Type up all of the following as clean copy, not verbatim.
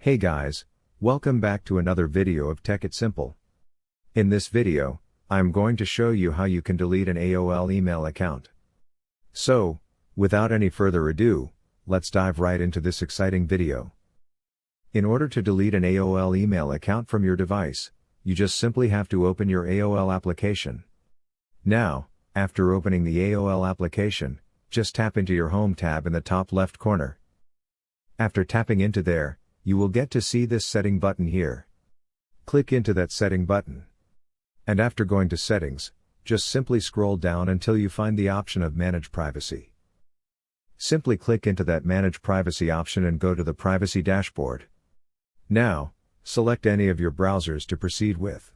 Hey guys, welcome back to another video of Tech It Simple. In this video, I'm going to show you how you can delete an AOL email account. So, without any further ado, let's dive right into this exciting video. In order to delete an AOL email account from your device, you just simply have to open your AOL application. Now, after opening the AOL application, just tap into your Home tab in the top left corner. After tapping into there, you will get to see this setting button here. Click into that setting button. And after going to settings, just simply scroll down until you find the option of Manage Privacy. Simply click into that Manage Privacy option and go to the Privacy dashboard. Now, select any of your browsers to proceed with.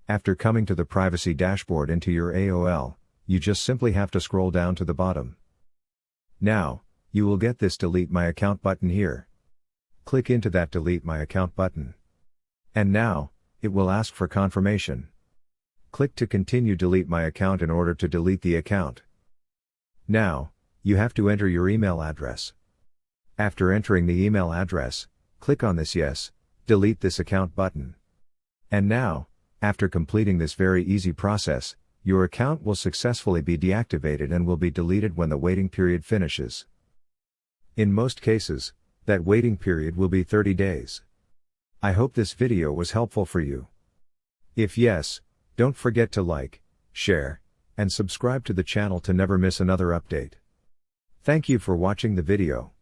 After coming to the Privacy dashboard into your AOL, you just simply have to scroll down to the bottom. Now, you will get this Delete My Account button here. Click into that Delete My Account button. And now, it will ask for confirmation. Click to continue Delete My Account in order to delete the account. Now, you have to enter your email address. After entering the email address, click on this Yes, Delete This Account button. And now, after completing this very easy process, your account will successfully be deactivated and will be deleted when the waiting period finishes. In most cases, that waiting period will be 30 days. I hope this video was helpful for you. If yes, don't forget to like, share, and subscribe to the channel to never miss another update. Thank you for watching the video.